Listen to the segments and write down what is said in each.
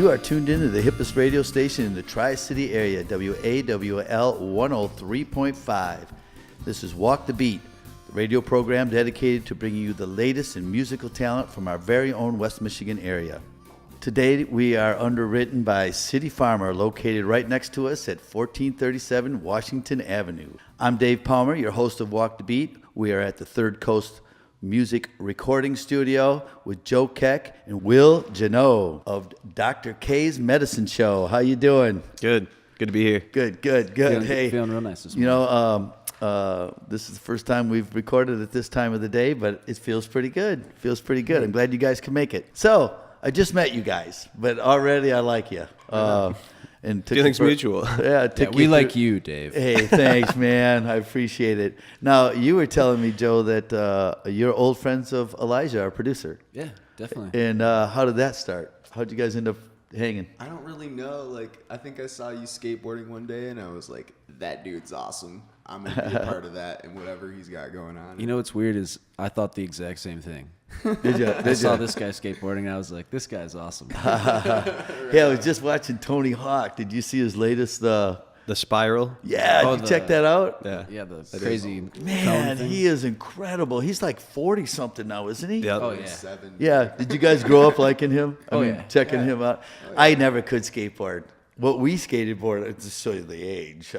You are tuned into the hippest radio station in the Tri-City area, WAWL 103.5. This is Walk the Beat, the radio program dedicated to bringing you the latest in musical talent from our very own West Michigan area. Today we are underwritten by City Farmer, located right next to us at 1437 Washington Avenue. I'm Dave Palmer, your host of Walk the Beat. We are at the Third Coast Music Recording Studio with Joe Keck and Will Juno of Dr. K's Medicine Show. How you doing? Good. Good to be here. Good. Feeling real nice this morning. This is the first time we've recorded at this time of the day, but it feels pretty good. I'm glad you guys can make it. So, I just met you guys, but already I like you. And Feelings mutual. Yeah, we like you, Dave. Hey, thanks, man. I appreciate it. Now, you were telling me, Joe, that you're old friends of Elijah, our producer. Yeah, definitely. And how did that start? How'd you guys end up hanging? I don't really know. I think I saw you skateboarding one day, and I was like, that dude's awesome. I'm going to be a part of that and whatever he's got going on. You know what's weird is I thought the exact same thing. Did you? I saw this guy skateboarding, and I was like, this guy's awesome. Yeah, I was just watching Tony Hawk. Did you see his latest? The Spiral. Yeah, did you check that out? Yeah, the crazy Man, thing. he is incredible. He's like 40-something now, isn't he? Yep. Oh, yeah. 7. Yeah. Did you guys grow up liking him? Checking him out. Oh, yeah. I never could skateboard. What we skateboarded, to show you the age,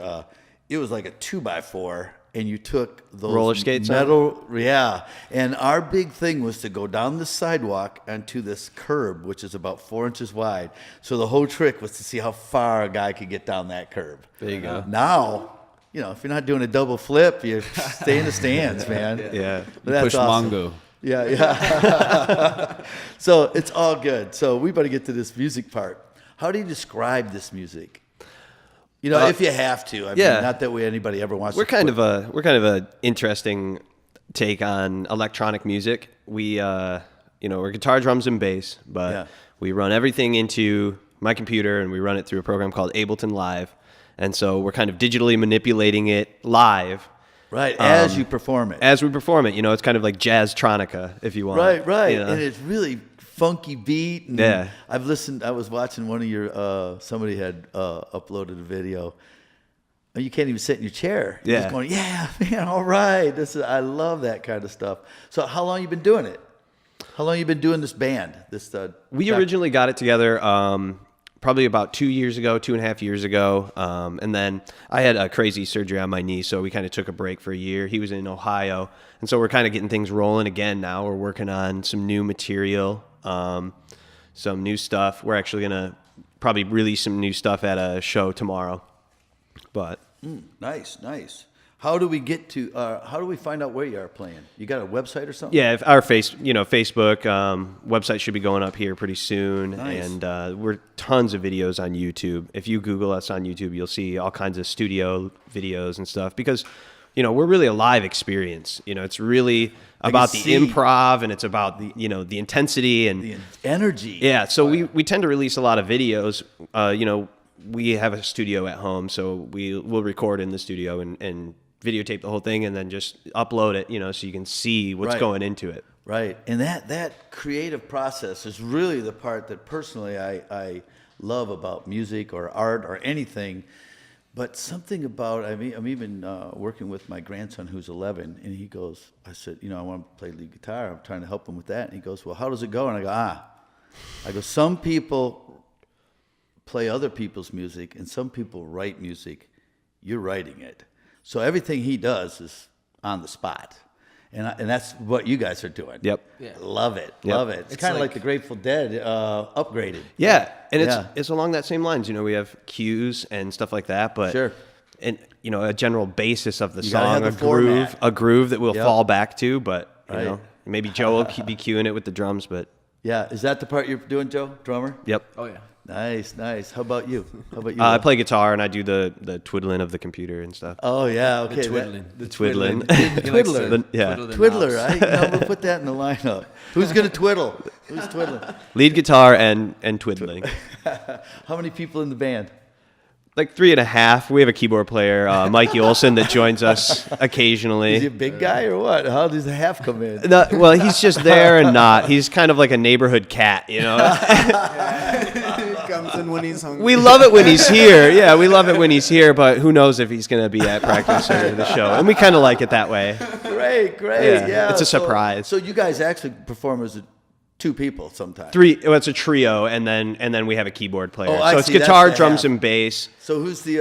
it was like a 2x4, and you took those roller skates metal. Yeah. And our big thing was to go down the sidewalk onto this curb, which is about 4 inches wide. So the whole trick was to see how far a guy could get down that curb. There you go. Now, if you're not doing a double flip, you stay in the stands, man. Yeah. But that's Push awesome. Mongo. Yeah. So it's all good. So we better get to this music part. How do you describe this music? If you have to. I mean, not that anybody ever wants We're to. kind of a interesting take on electronic music. We're guitar, drums, and bass, but we run everything into my computer, and we run it through a program called Ableton Live. And so we're kind of digitally manipulating it live. Right, as you perform it. As we perform it. It's kind of like Jazztronica, if you want. Right. And it's really funky beat. And yeah. I was watching one of your, somebody had uploaded a video. You can't even sit in your chair. You're just going, yeah, man, all right. I love that kind of stuff. So how long you been doing it? How long you been doing this band? We originally got it together probably about 2.5 years ago. And then I had a crazy surgery on my knee, so we kind of took a break for a year. He was in Ohio. And so we're kind of getting things rolling again now. We're working on some new material, some new stuff. We're actually going to probably release some new stuff at a show tomorrow. But Nice. How do we get to? How do we find out where you are playing? You got a website or something? yeah, if our Facebook website should be going up here pretty soon. Nice. And we're tons of videos on YouTube. If you Google us on YouTube, you'll see all kinds of studio videos and stuff because, we're really a live experience. It's really about the improv, and it's about the intensity and the energy. Yeah, so we tend to release a lot of videos. We have a studio at home, so we'll record in the studio and videotape the whole thing and then just upload it, so you can see what's going into it. Right. And that creative process is really the part that personally I love about music or art or anything. But something about, I'm even working with my grandson who's 11, and he goes, I said, I want to play lead guitar. I'm trying to help him with that. And he goes, well, how does it go? And I go, some people play other people's music, and some people write music. You're writing it. So everything he does is on the spot. And that's what you guys are doing. Yep. Yeah. Love it. It's kind of like the Grateful Dead upgraded. Yeah, and it's along that same lines. We have cues and stuff like that, but sure. And a general basis of the You gotta song, have the a groove that we'll Yep. fall back to, but Right. maybe Joe will be cueing it with the drums, but Yeah. Is that the part you're doing, Joe? Drummer? yep. Oh, yeah. Nice. How about you? I Will? play guitar and I do the twiddling of the computer and stuff. Oh yeah, okay. The twiddling. The He likes to twiddler. Yeah. twiddle the Twiddler. knobs. We'll put that in the lineup. Who's gonna twiddle? Who's twiddling? Lead guitar and twiddling. How many people in the band? Like 3.5. We have a keyboard player, Mikey Olson, that joins us occasionally. Is he a big guy or what? How does the half come in? No, well, he's just there and not. He's kind of like a neighborhood cat, Comes nothing when he's hungry. We love it when he's here. Yeah, we love it when he's here, but who knows if he's going to be at practice or the show. And we kind of like it that way. Great. Yeah. It's a surprise. So you guys actually perform as 2 people sometimes. 3. Well, it's a trio, and then we have a keyboard player. Oh, I so it's see. guitar, That's the drums, half. and bass. So who's the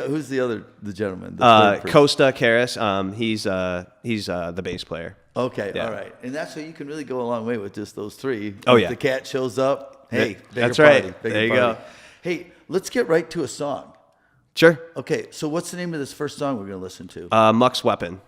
gentleman? The third person? Costa Karras. He's the bass player. Okay, Yeah. all right. And that's how you can really go a long way with just those 3. Oh, If yeah. the cat shows up, hey, bigger That's party, right. bigger There you party. go. Hey, let's get right to a song. Sure. Okay, so what's the name of this first song we're going to listen to? Muck's Weapon.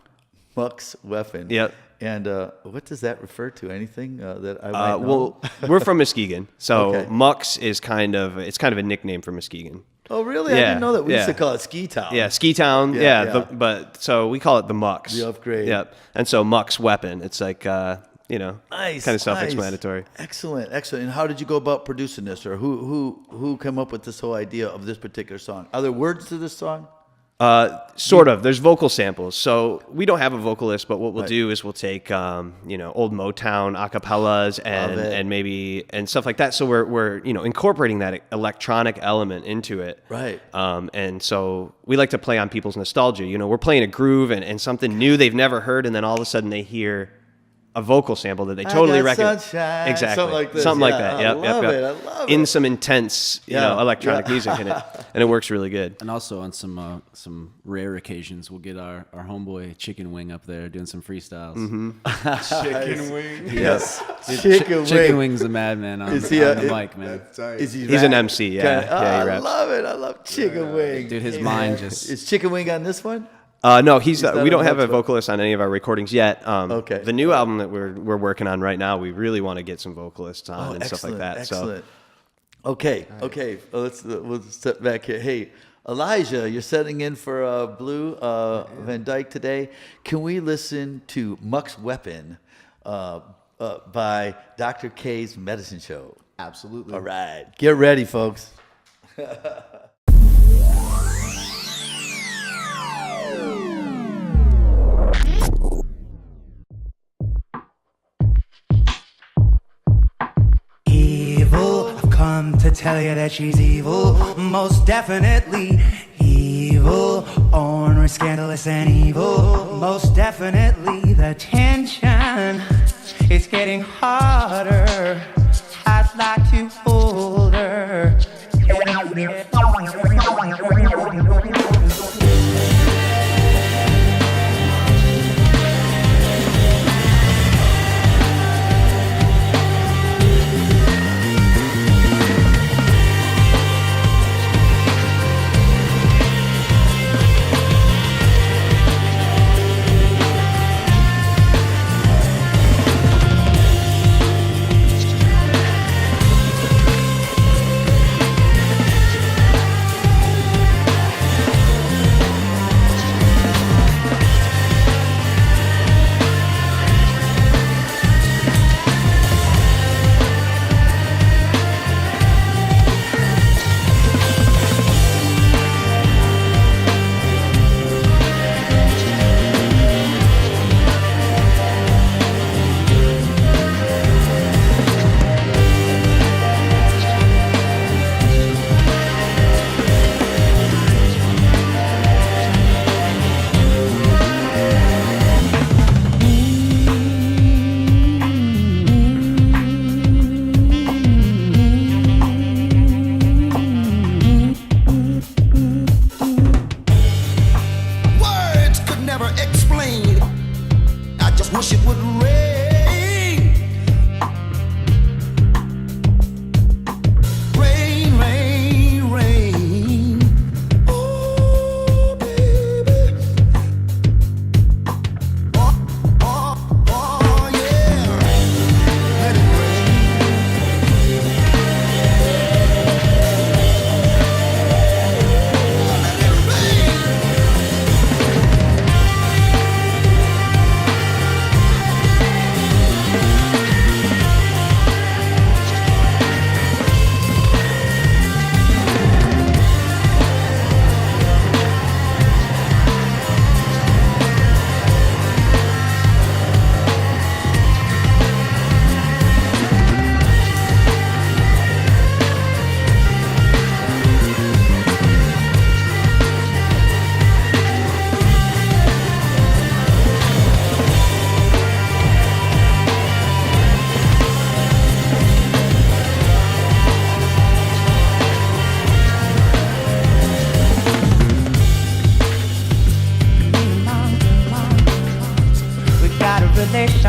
Muck's Weapon. Yep. And what does that refer to? Anything that I might know? Well, we're from Muskegon, so Okay. Muck's is kind of a nickname for Muskegon. Oh, really? I Yeah, didn't know that. We used to yeah. call it Ski Town. Yeah, Ski Town. Yeah, Yeah, yeah. but so we call it the Mucks. The upgrade. Yep. And so Muck's Weapon. It's like Nice. kind of self-explanatory. Nice. Excellent. And how did you go about producing this, or who came up with this whole idea of this particular song? Are there words to this song? Sort of. There's vocal samples. So we don't have a vocalist, but what we'll Right. do is we'll take old Motown acapellas Love it. and maybe and stuff like that. So we're incorporating that electronic element into it. Right. And so we like to play on people's nostalgia. We're playing a groove and something new they've never heard, and then all of a sudden they hear a vocal sample that they totally got recognize. sunshine. Exactly. Something like this. Something like Yeah, that. I Yep, love yep, it. yep. I love In it. some intense, Yeah, electronic yeah. music in it, and it works really good. And also on some rare occasions, we'll get our homeboy Chicken Wing up there doing some freestyles. Chicken wing. Yes. Dude, Chicken Chicken Wing. Wing's a madman on, Is he on a- the mic, man. That's tight. Is he He's an rap? MC, yeah. Kinda- Yeah, he I raps. love it. I love Chicken Wing. Dude, his Hey, mind man. just- Is Chicken Wing on this one? No, He's we not don't on have a much, but- vocalist on any of our recordings yet. Okay. The new album that we're working on right now, we really want to get some vocalists on and stuff like that. Excellent. Okay. We'll step back here. Hey, Elijah, you're setting in for Blue Van Dyke today. Can we listen to Muck's Weapon by Dr. K's Medicine Show? Absolutely. All right. Get ready, folks. Evil, I've come to tell you that she's evil, most definitely evil, ornery, scandalous, and evil, most definitely. The tension is getting harder. I'd like to hold her. Words could never explain. I just wish it would rain. Rain, rain, rain. Oh, baby. Oh, yeah. Let it rain. Let it rain.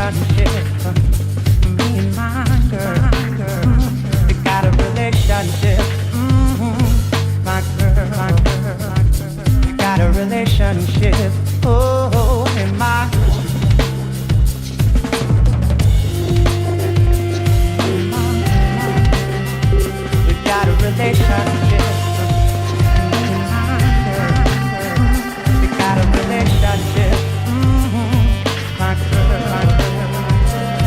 relationship. Me and my girl. We got a relationship. My girl. We got a relationship. Oh, and my we got a relationship. We got a relationship. My girl.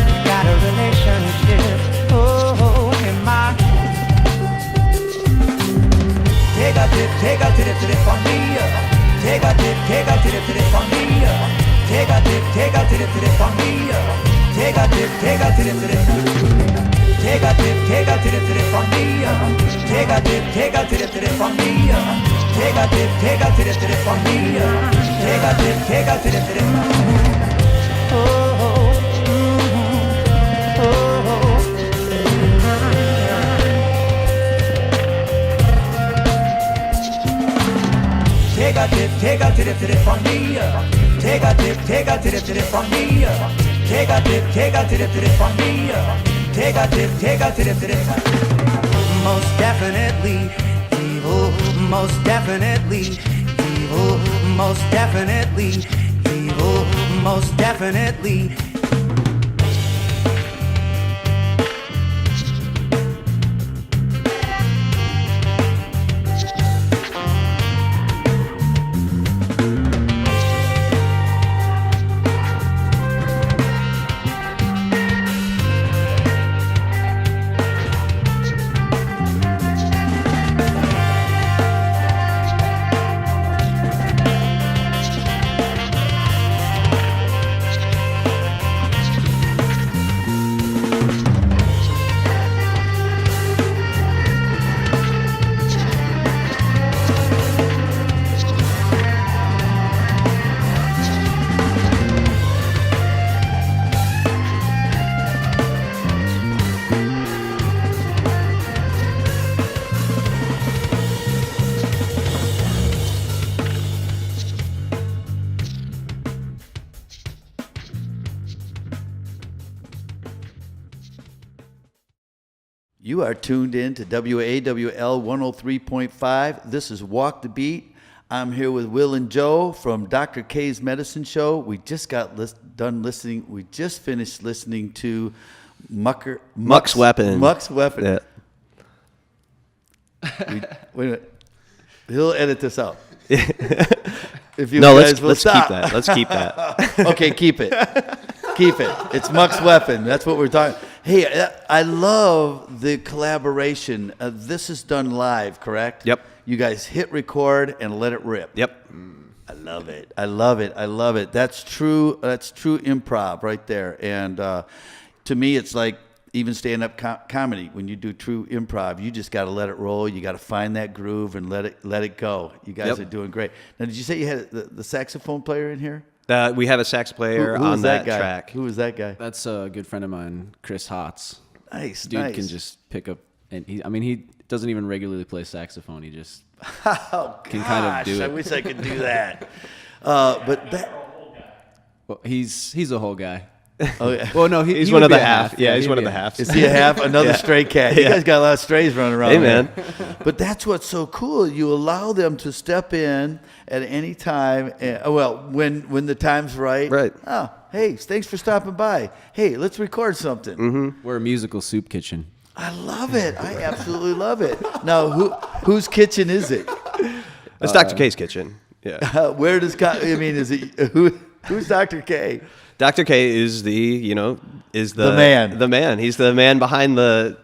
We got a relationship. Oh, and my take a dip to the for me. Take a dip to the for me. Take a dip to the for me. Take a dip to the Take a dip to the for me. Take a dip to the for me. Take a dip to the for me. Take a dip to the oh, Take a dip to the for me. Take a dip to the for me. Take a dip to the for me. Take a dip to the most definitely evil, most definitely evil, most definitely evil, most definitely. You are tuned in to WAWL 103.5. This is Walk the Beat. I'm here with Will and Joe from Dr. K's Medicine Show. We just got done listening. We just finished listening to Muck's Weapon. Muck's Weapon. Yeah. Wait a minute. He'll edit this out. If you No, guys will let's stop. keep that. Let's keep that. Okay, keep it. Keep it. It's Muck's Weapon. That's what we're talking. Hey, I love the collaboration. This is done live, correct? Yep. You guys hit record and let it rip. Yep. I love it. I love it. I love it. That's true. That's true improv right there. And to me, it's like even stand-up comedy. When you do true improv, you just got to let it roll. You got to find that groove and let it go. You guys are doing great. Now, did you say you had the saxophone player in here? We have a sax player Who on was that guy? track. Who was that guy? That's a good friend of mine, Chris Hotz. Nice, Dude nice. can just pick up, and he doesn't even regularly play saxophone. He just Oh, can kind of do gosh, I it. wish I could do that. But that. Well, he's a whole guy. Oh, yeah. Well, no, He's he one would of be the a half. Yeah, he's he'd one be of the a halves. Is he a half? Another stray cat. You guys got a lot of strays running around. Hey, there. man. But that's what's so cool. You allow them to step in at any time. When the time's right. Right. Oh, hey, thanks for stopping by. Hey, let's record something. Mm-hmm. We're a musical soup kitchen. I love it. I absolutely love it. Now, whose kitchen is it? It's Dr. K's kitchen. Yeah. Where does is it who's Dr. K? Dr. K is the man. The man. He's the man behind the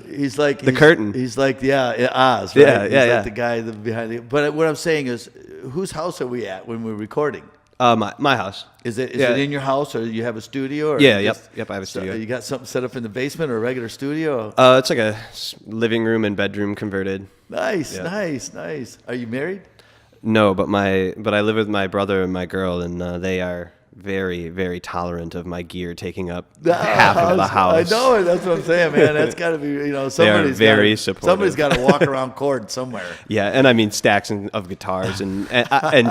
He's like the curtain. He's like Oz, right? Yeah, He's yeah. like the guy behind it. But what I'm saying is, whose house are we at when we're recording? My house. Is it Yeah. in your house, or you have a studio? Or Yeah, just- yep, I have a studio. You got something set up in the basement or a regular studio? It's like a living room and bedroom converted. Nice, Yeah. nice. Are you married? No, but I live with my brother and my girl, and they are very, very tolerant of my gear taking up half of the house. I know it. That's what I'm saying, man. That's got to be, somebody's very supportive. Somebody's got to walk around chords somewhere. Yeah, and I mean stacks of guitars and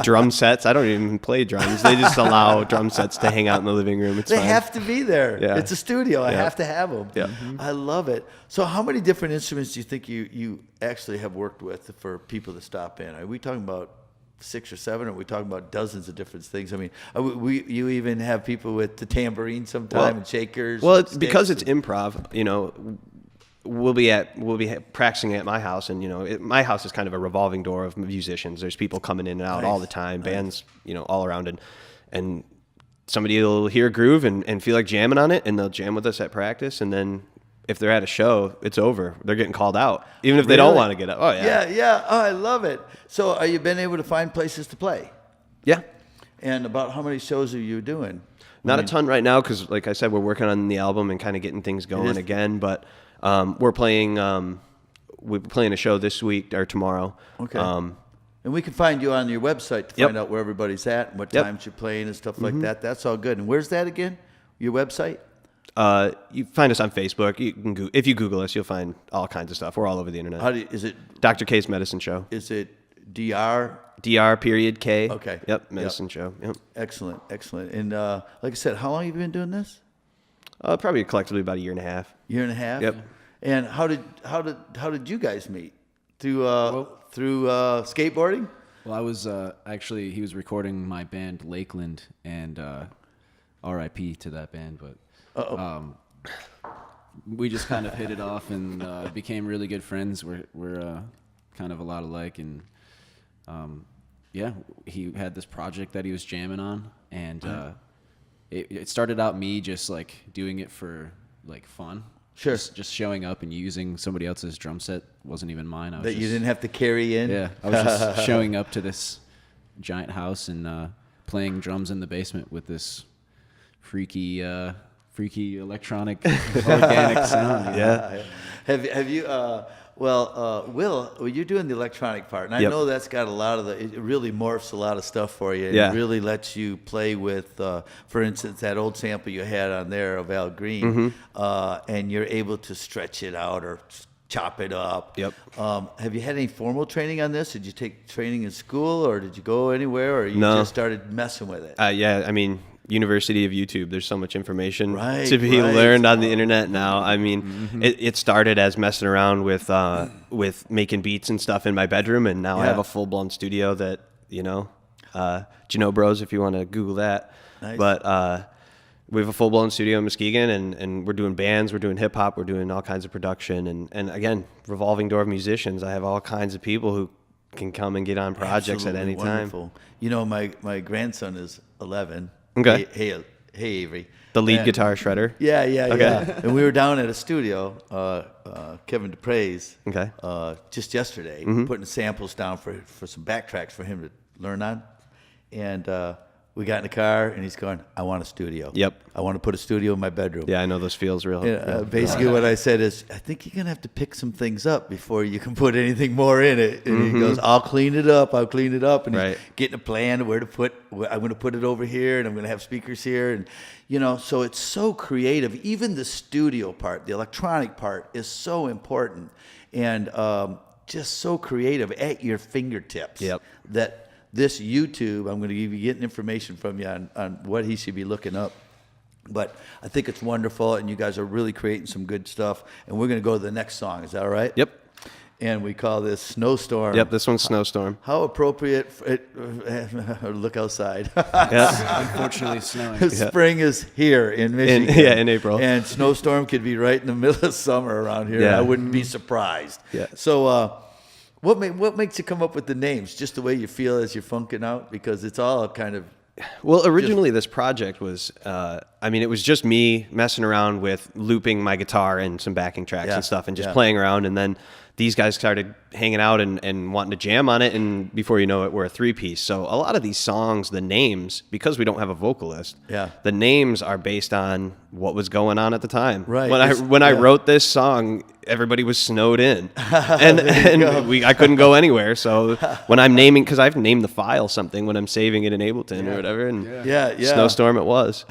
drum sets. I don't even play drums. They just allow drum sets to hang out in the living room. It's They fine. have to be there. Yeah. It's a studio. I have to have them. Yeah. I love it. So how many different instruments do you think you actually have worked with for people to stop in? Are we talking about 6 or 7, or are we talking about dozens of different things? I mean, you even have people with the tambourine sometime and shakers. Well, and it's because sticks it's improv. We'll be practicing at my house, and my house is kind of a revolving door of musicians. There's people coming in and out all the time, bands, all around, and somebody will hear a groove and feel like jamming on it, and they'll jam with us at practice, and then if they're at a show, it's over. They're getting called out, even if they don't want to get up. Oh yeah, yeah. Oh, I love it. So, are you been able to find places to play? yeah. And about how many shows are you doing? Not a ton right now because, like I said, we're working on the album and kind of getting things going again. But we're playing a show this week or tomorrow. Okay. And we can find you on your website to find out where everybody's at and what times you're playing and stuff like that. That's all good. And where's that again? Your website? You find us on Facebook. You can if you Google us, you'll find all kinds of stuff. We're all over the internet. Is it Dr. K's Medicine Show? Is it DR? DR.K. Okay. Yep. Medicine Show. Yep. Excellent. And like I said, how long have you been doing this? Probably collectively about a year and a half. Year and a half. Yep. And how did you guys meet? Through skateboarding? Well, I was actually, he was recording my band Lakeland, and R.I.P. to that band, but we just kind of hit it off and became really good friends. We're kind of a lot alike, and he had this project that he was jamming on, and it started out me just like doing it for like fun. Sure. Just showing up and using somebody else's drum set. Wasn't even mine. That you didn't have to carry in? Yeah, I was just showing up to this giant house and playing drums in the basement with this freaky electronic organic sound. Yeah. Have you? Will, you're doing the electronic part, and I know that's got a lot of it really morphs a lot of stuff for you. It really lets you play with, for instance, that old sample you had on there of Al Green, and you're able to stretch it out or chop it up. Yep. Have you had any formal training on this? Did you take training in school, or did you go anywhere, or you just started messing with it? Yeah, I mean, University of YouTube. There's so much information Right, to be right. learned on the internet now. I mean, it started as messing around with making beats and stuff in my bedroom, and now I have a full blown studio that Juno Bros, if you want to Google that. Nice. But we have a full blown studio in Muskegon, and we're doing bands, we're doing hip hop, we're doing all kinds of production, and again, revolving door of musicians. I have all kinds of people who can come and get on projects at any wonderful. time. My grandson is 11. Okay. Hey, Avery. The lead guitar shredder. Yeah. Okay. And we were down at a studio, Kevin DePray's, Okay. just yesterday, putting samples down for some backtracks for him to learn on. And we got in the car, and he's going, I want a studio. Yep. I want to put a studio in my bedroom. Yeah, I know those feels real. Basically, what I said is, I think you're going to have to pick some things up before you can put anything more in it. And he goes, I'll clean it up. And he's getting a plan of I'm going to put it over here, and I'm going to have speakers here. And, so it's so creative. Even the studio part, the electronic part, is so important and just so creative at your fingertips. Yep. That this YouTube, I'm going to be getting information from you on what he should be looking up. But I think it's wonderful, and you guys are really creating some good stuff. And we're going to go to the next song. Is that all right? Yep. And we call this Snowstorm. Yep, this one's Snowstorm. How appropriate for it. Look outside. Yeah. Unfortunately, snowing. Spring is here in Michigan. In April. And snowstorm could be right in the middle of summer around here. Yeah. I wouldn't be surprised. Yeah. So what makes you come up with the names? Just the way you feel as you're funking out? Because it's all kind of... Well, originally this project was, it was just me messing around with looping my guitar and some backing tracks and stuff and just playing around. And then these guys started hanging out and wanting to jam on it, and before you know it, we're a 3-piece. So a lot of these songs, the names, because we don't have a vocalist, the names are based on what was going on at the time. Right. When I wrote this song, everybody was snowed in, and I couldn't go anywhere. So when I'm naming, because I've named the file something when I'm saving it in Ableton or whatever, and Snowstorm it was.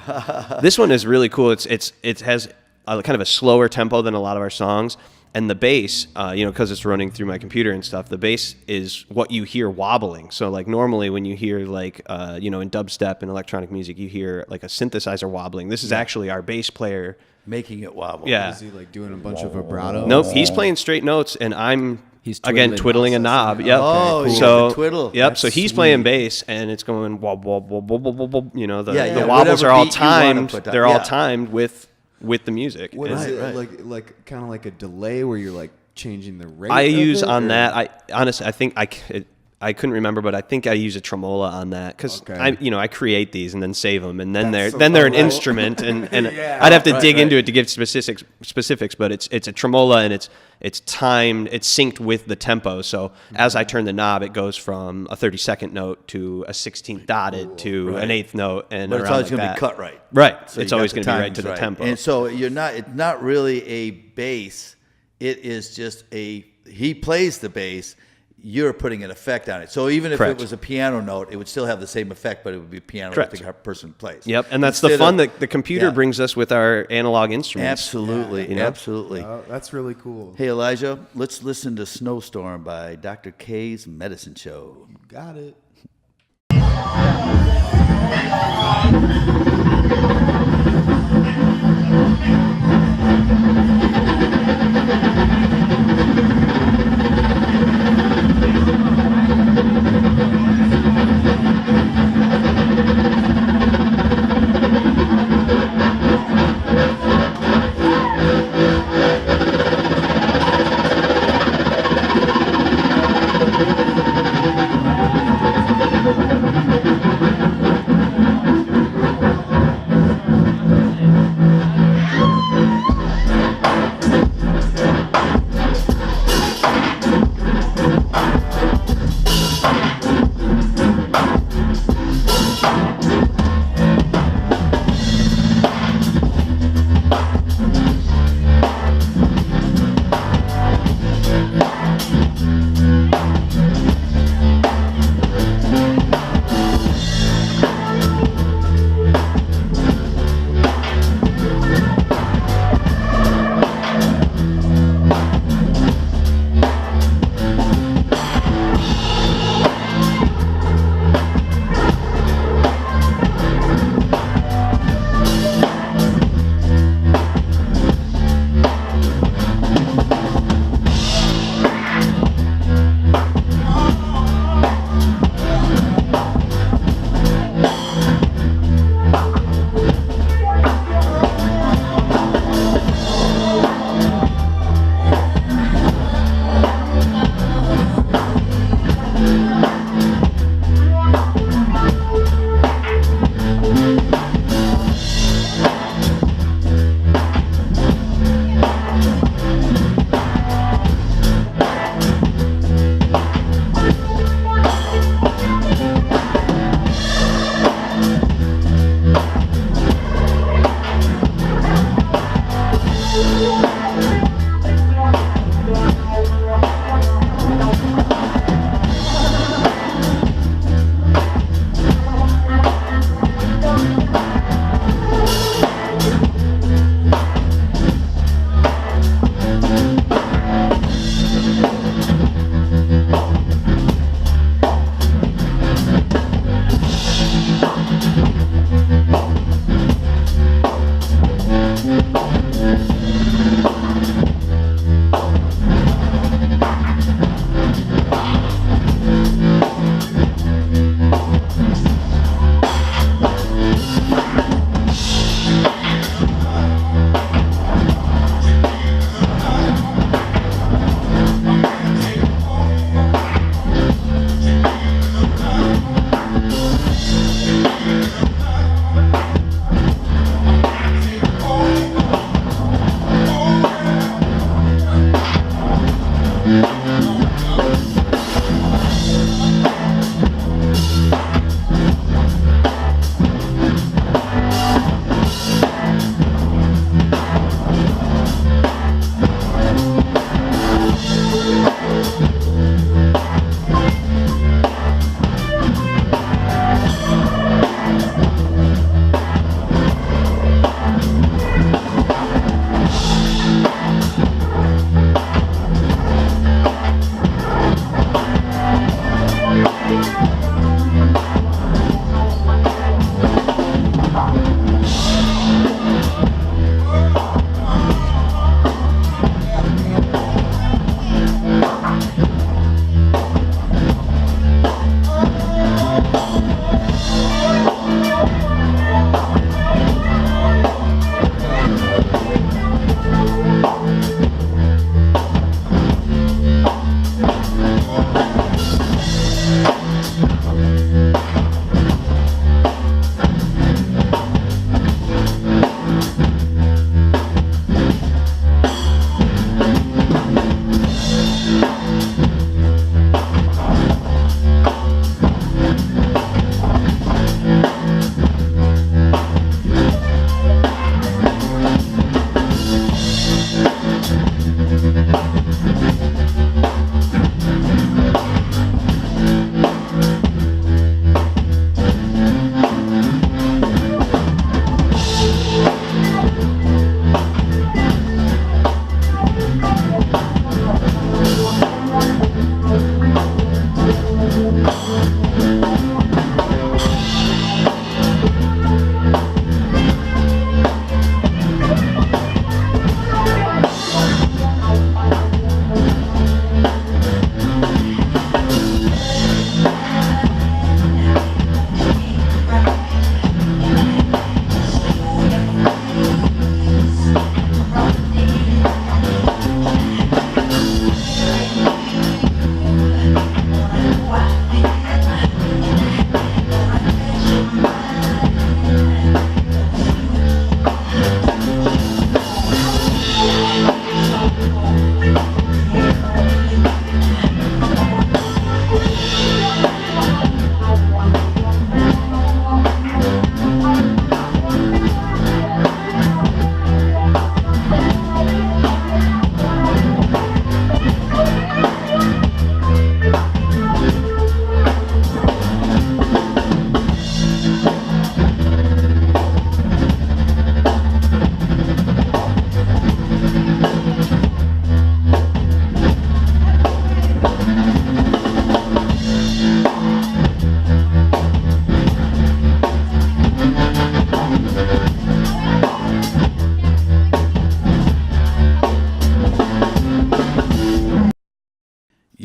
This one is really cool. It has a kind of a slower tempo than a lot of our songs. And the bass, because it's running through my computer and stuff, the bass is what you hear wobbling. So, like, normally when you hear, like, in dubstep and electronic music, you hear, like, a synthesizer wobbling. This is actually our bass player. Making it wobble. Yeah. Is he like doing a bunch of vibrato? Nope, he's playing straight notes, and I'm, twiddling a knob. Yep. Oh, so, so the twiddle. Yep, That's so he's sweet. playing bass, and it's going wob, wob, wob, wob, wob, wob, wob. The wobbles whatever are all beat you wanna timed. put down. They're all Yeah. timed with the music. What And- is it right. like kind of like a delay where you're like changing the rate? I of use it, on or- that. I honestly, I think I couldn't remember, but I think I use a tremola on that because Okay. I create these and then save them, and then That's so they're an cool. instrument, and I'd have to dig into it to give specifics, but it's a tremola and it's timed, it's synced with the tempo. So as I turn the knob, it goes from a 32nd note to a 16th dotted to an 8th note, and But it's around always like going to that. be cut right. Right. So you It's got always the going to be right timings to the tempo. And so it's not really a bass. It is just he plays the bass. You're putting an effect on it. So even if Correct. it was a piano note, it would still have the same effect, but it would be piano Correct. that the person plays. Yep, and that's the Instead fun of- that the computer brings us with our analog instruments. Absolutely, absolutely. That's really cool. Hey, Elijah, let's listen to Snowstorm by Dr. K's Medicine Show. Got it.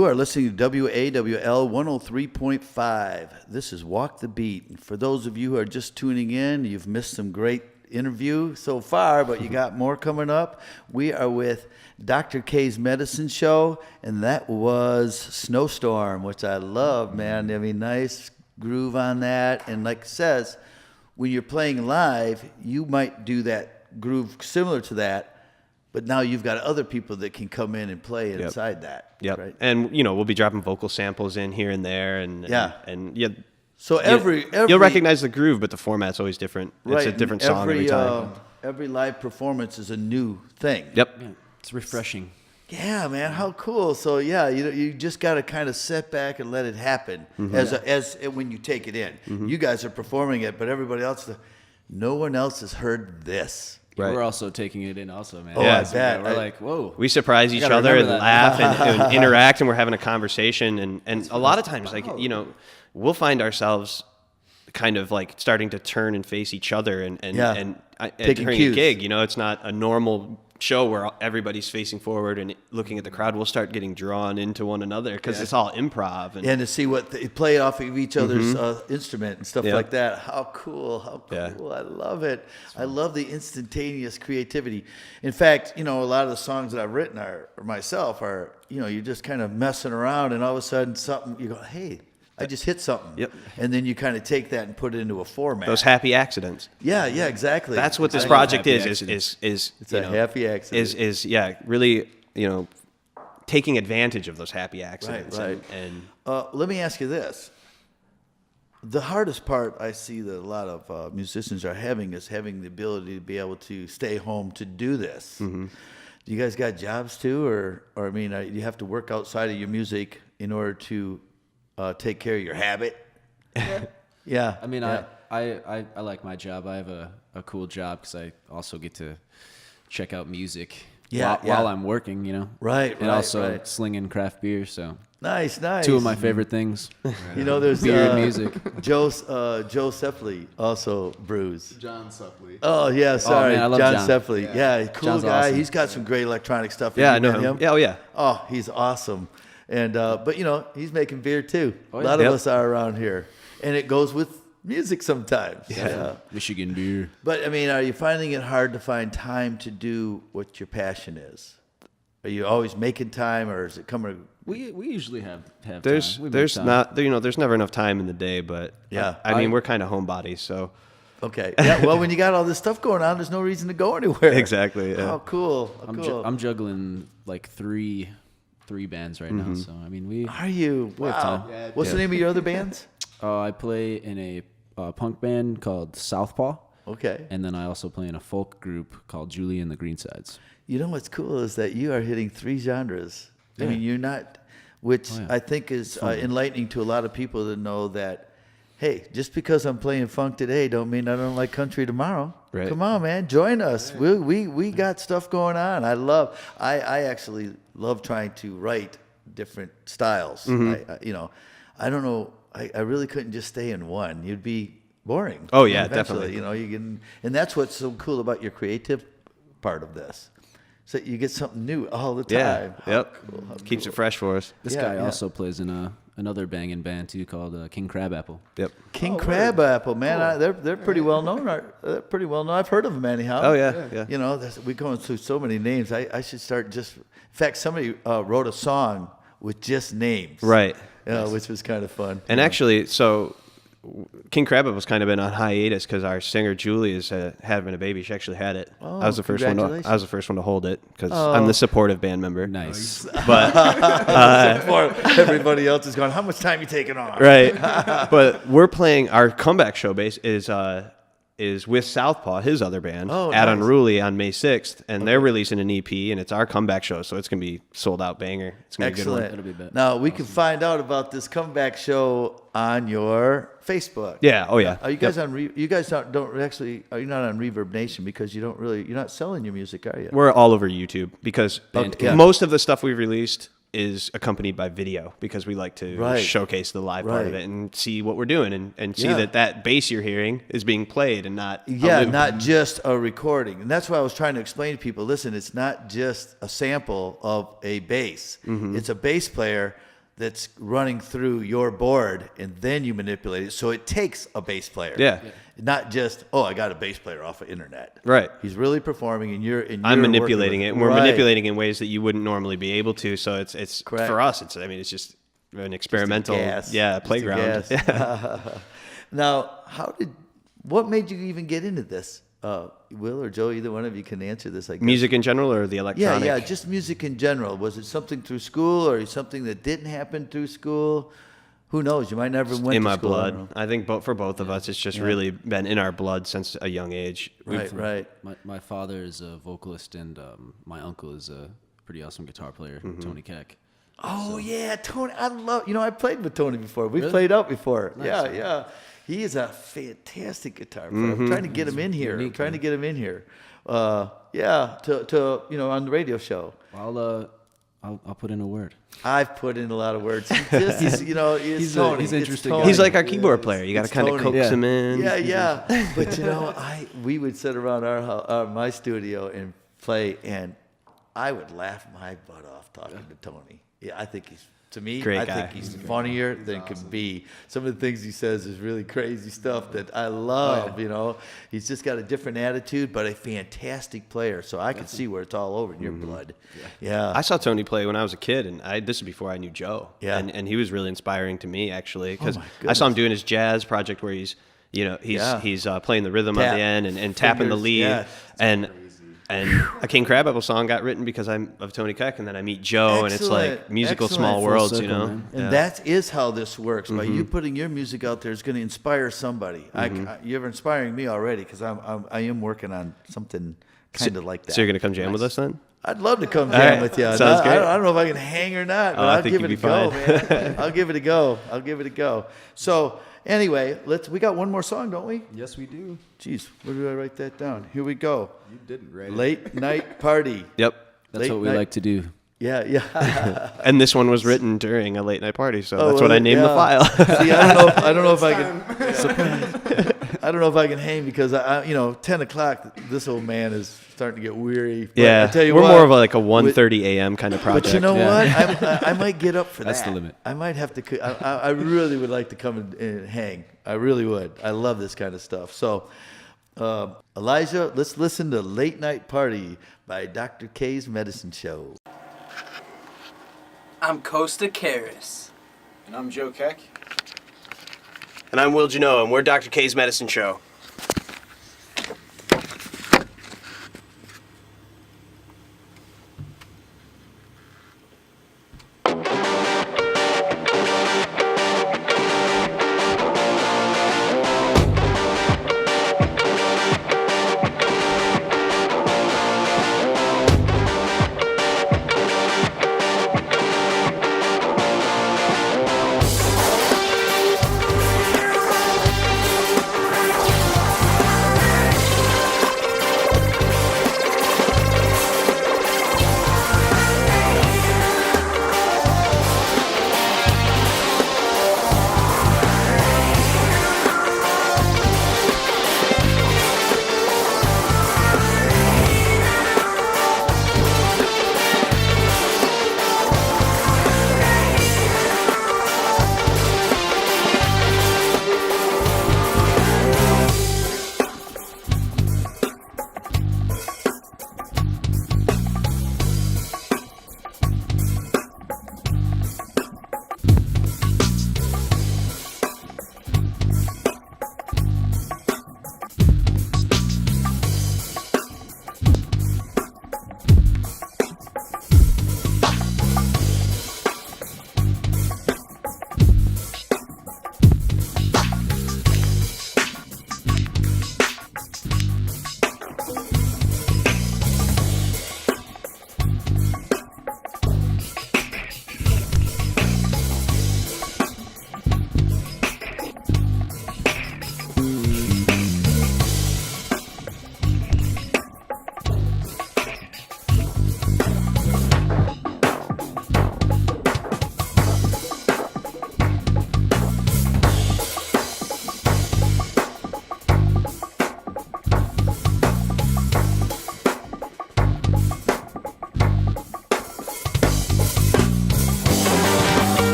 You are listening to WAWL 103.5. This is Walk the Beat. And for those of you who are just tuning in, you've missed some great interview so far, but you got more coming up. We are with Dr. K's Medicine Show, and that was Snowstorm, which I love, man. I mean, nice groove on that. And like it says, when you're playing live, you might do that groove similar to that, but now you've got other people that can come in and play inside that. Yep. Right? And, we'll be dropping vocal samples in here and there. And So you'll recognize the groove, but the format's always different. Right, It's a different song every time. Every live performance is a new thing. Yep. Yeah, it's refreshing. Yeah, man, how cool! So you just got to kind of sit back and let it happen as when you take it in. You guys are performing it, but everybody else, no one else has heard this. Right. We're also taking it in, also, man. Oh, Yeah. I bet. We're like, whoa. We surprise each gotta other and remember that. laugh and interact, and we're having a conversation. And a lot of times, we'll find ourselves kind of like starting to turn and face each other and Taking during cues. a gig. It's not a normal show where everybody's facing forward and looking at the crowd. We'll start getting drawn into one another because it's all improv. And to see what they play off of each other's instrument and stuff Yeah. like that. How cool! How cool! Yeah. I love it. I love the instantaneous creativity. In fact, a lot of the songs that I've written are you're just kind of messing around, and all of a sudden something you go, hey. I just hit something. Yep. And then you kind of take that and put it into a format. those happy accidents. Yeah, exactly. That's what this I love project happy is accidents. It's a happy accident. Is really, taking advantage of those happy accidents. Right. And Let me ask you this. The hardest part I see that a lot of musicians are having is having the ability to be able to stay home to do this. Do you guys got jobs too? Or you have to work outside of your music in order to take care of your habit? Yeah. I mean, yeah. I like my job. I have a cool job because I also get to check out music while I'm working, Right, And right, also right. slinging craft beer. So Nice. two of my favorite things. There's Beer and music. Joe Sefley also brews. John Suppley. Oh yeah, sorry, man, I love John John. Sefley. Yeah, cool John's guy. awesome. He's got some great electronic stuff. yeah, I Have you know met him. Yeah, oh yeah. Oh, he's awesome. And but he's making beer too. Oh, A yeah. lot of Yep. us are around here, and it goes with music sometimes. Yeah. Michigan beer. But are you finding it hard to find time to do what your passion is? Are you always making time, or is it coming? We usually have There's time. We make there's time. not there's never enough time in the day, but Yeah. I mean we're kind of homebodies, so Okay. Yeah. Well, when you got all this stuff going on, there's no reason to go anywhere. Exactly, yeah. How cool. How cool. I'm juggling like three bands right now. So we Are you? We have Wow. time. Yeah, What's the name of your other bands? I play in a punk band called Southpaw, Okay. and then I also play in a folk group called Julie and the Greensides. You know what's cool is that you are hitting three genres. I mean, you're not, which yeah. I think is enlightening to a lot of people to know that, hey, just because I'm playing funk today don't mean I don't like country tomorrow. Right. Come on, man, join us. We got stuff going on. I actually love trying to write different styles. I don't know. I really couldn't just stay in one. You'd be boring. Oh, yeah, eventually. definitely. And that's what's so cool about your creative part of this. So you get something new all the time. yeah, yep. Keeps it fresh for us. This Yeah, guy yeah. also plays in another banging band too called King Crabapple. Yep. King Crabapple, man, they're pretty well known. They're pretty well known. I've heard of them anyhow. Oh yeah. We're going through so many names. I should start just. In fact, somebody wrote a song with just names, Right. Which was kind of fun. And actually, so King Crabapple was kind of been on hiatus because our singer Julie is having a baby. She actually had it. Oh, I was the first one. I was the first one to hold it because I'm the supportive band member. Nice. But Before everybody else is going, how much time you taking off? right. But we're playing our comeback show base is with Southpaw, his other band, Oh, Ad nice. Unruly on May 6th, and they're releasing an EP, and it's our comeback show, so it's gonna be sold out banger. It's gonna be a good one. Excellent. That'll be bet. Now we can find out about this comeback show on your Facebook. Yeah. Oh yeah. Are you guys on? You guys don't actually. Are you not on Reverb Nation because you're not selling your music, are you? We're all over YouTube because Bandcamp. most of the stuff we've released is accompanied by video because we like to Right. showcase the live part of Right. it and see what we're doing and see Yeah. that bass you're hearing is being played and not a Yeah, loop. not just a recording. And that's why I was trying to explain to people, listen, it's not just a sample of a bass. Mm-hmm. It's a bass player that's running through your board, and then you manipulate it. So it takes a bass player. Yeah. Not just, I got a bass player off of internet. Right. He's really performing, and you're I'm manipulating it. And we're Right. manipulating in ways that you wouldn't normally be able to. So it's Correct. for us. It's just an experimental, Gas. playground. Just a gas. Now, what made you even get into this? Will or Joe, either one of you can answer this. I guess. Music in general, or the electronic? Yeah, just music in general. Was it something through school, or something that didn't happen through school? Who knows? You might never went in to my school. blood. I think for both of us, it's just really been in our blood since a young age. Right. My father is a vocalist, and my uncle is a pretty awesome guitar player, Tony Keck. Oh yeah, Tony. I played with Tony before. We played out before. Nice, Yeah. He is a fantastic guitar player. I'm trying to get him in here. unique, To on the radio show. I'll put in a word. I've put in a lot of words. He's Tony. he's It's interesting Tony. guy. He's like our keyboard player. You got to It's kind of Tony. coax Yeah. him in. Yeah. But we would sit around my studio and play, and I would laugh my butt off talking to Tony. Yeah, I think Great I guy. think he's funnier than can be. Some of the things he says is really crazy stuff that I love. He's just got a different attitude, but a fantastic player. So I can see where it's all over in your blood. Yeah. I saw Tony play when I was a kid, and this is before I knew Joe. Yeah. And he was really inspiring to me, actually, because my I saw him goodness. doing his jazz project where he's playing the rhythm Tap. at the end and tapping the Fingers, lead. yeah. And a King Crabapple song got written because I'm of Tony Keck, and then I meet Joe, and it's like Excellent. musical Excellent. small Full worlds, circle, man. And that is how this works. By you putting your music out there, it's going to inspire somebody. You're inspiring me already because I am working on something kind of like that. So you're gonna come jam with us then? I'd love to come jam right. with you. Sounds great. I don't know if I can hang or not, but I I'll think give it a you'd be go, fine. man. I'll give it a go. So anyway, we got one more song, don't we? Yes, we do. Jeez, where did I write that down? Here we go. You didn't, right? Late Night Party. Yep. That's Late what we night- like to do. Yeah. And this one was written during a late night party, so that's was what I it? named the Yeah. file. See, I don't know if I can. I don't know if I can hang because 10 o'clock. This old man is starting to get weary. But Yeah, I tell you we're what, more of like a 1:30 a.m. kind of project. But you know Yeah. what? I might get up for That's that. the limit. I might have to. I really would like to come and hang. I really would. I love this kind of stuff. So, Elijah, let's listen to Late Night Party by Dr. K's Medicine Show. I'm Costa Karis. And I'm Joe Keck. And I'm Will Juno, and we're Dr. K's Medicine Show. Thank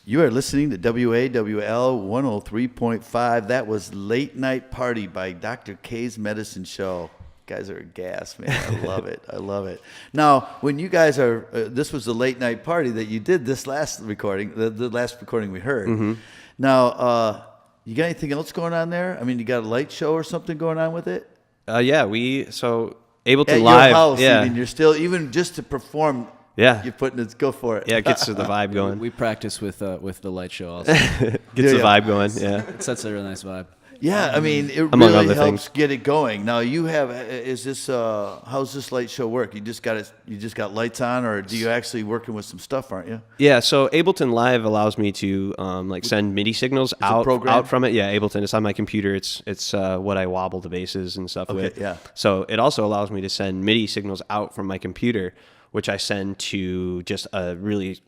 You are listening to WAWL 103.5. That was Late Night Party by Dr. K's Medicine Show. Guys are a gas, man. I love it. I love it. Now, when you guys are, this was the late night party that you did this last recording, the last recording we heard. Mm-hmm. Now, you got anything else going on there? I mean, you got a light show or something going on with it? Yeah, so Ableton At Live. your house, yeah. even. You're still, even just to perform, Yeah. you're putting it, go for it. Yeah, it gets the vibe going. We practice with the light show also. Gets the vibe going, yeah. It sets a really nice vibe. Yeah, I mean, it Among really other helps things. get it going. Now, you have, is this, how's this light show work? You just got lights on, or do you actually working with some stuff, aren't you? Yeah, so Ableton Live allows me to send MIDI signals out from it. Yeah, Ableton. It's on my computer. It's what I wobble the basses and stuff with. yeah. So it also allows me to send MIDI signals out from my computer, which I send to just a really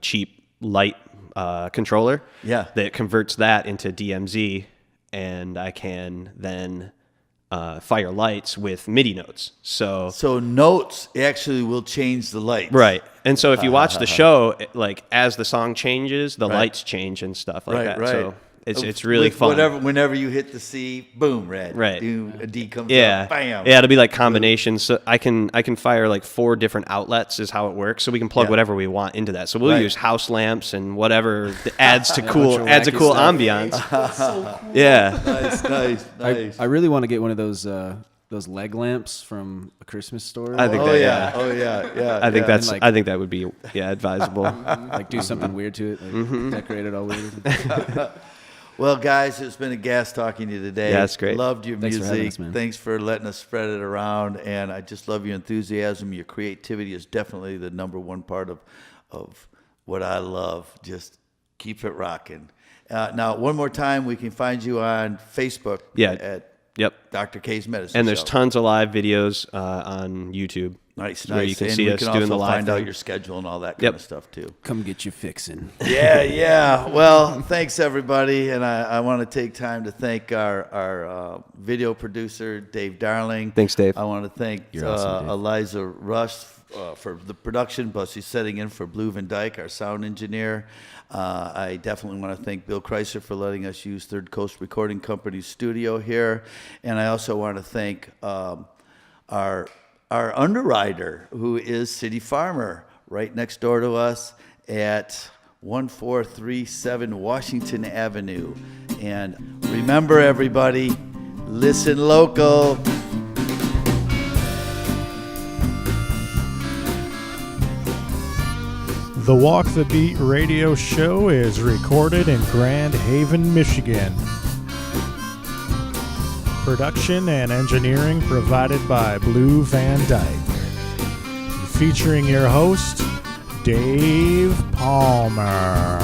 cheap light controller. Yeah. That converts that into DMZ, and I can then fire lights with MIDI notes. So notes actually will change the light. right. And so if you watch the show, as the song changes, the Right. lights change and stuff like Right, that. right. So it's really With fun. Whenever you hit the C, boom, red. Right. Boom, a D comes Yeah. up, bam. Yeah, it'll be like combinations. So I can fire 4 different outlets is how it works. So we can plug Yeah. whatever we want into that. So we'll Right. use house lamps and whatever that adds to bunch cool of adds a wacky cool stuff. ambiance. Yeah. Nice. I really want to get one of those leg lamps from a Christmas store. I think Oh that, yeah. yeah. Oh yeah. I think yeah. that's I think that would be advisable. like do something weird to it, like decorate it all weird. Well, guys, it's been a gas talking to you today. Yeah, it's great. Loved your Thanks for music. having us, man. Thanks for letting us spread it around, and I just love your enthusiasm. Your creativity is definitely the number one part of what I love. Just keep it rocking. Now, one more time, we can find you on Facebook. Yeah. At Yep. Dr. K's Medicine And there's Show. tons of live videos on YouTube. Nice. where you can and see we us can doing also the live find out thing. your schedule and all that kind Yep. of stuff too. Come get your fixin'. Yeah. Well, thanks everybody, and I want to take time to thank our video producer Dave Darling. Thanks, Dave. I want to thank You're awesome, Dave. Eliza Rush for the production, plus she's setting in for Blue Van Dyke, our sound engineer. I definitely want to thank Bill Kreiser for letting us use Third Coast Recording Company's studio here, and I also want to thank our underwriter, who is City Farmer, right next door to us at 1437 Washington Avenue. And remember, everybody, listen local. The Walk the Beat radio show is recorded in Grand Haven, Michigan. Production and engineering provided by Blue Van Dyke. Featuring your host, Dave Palmer.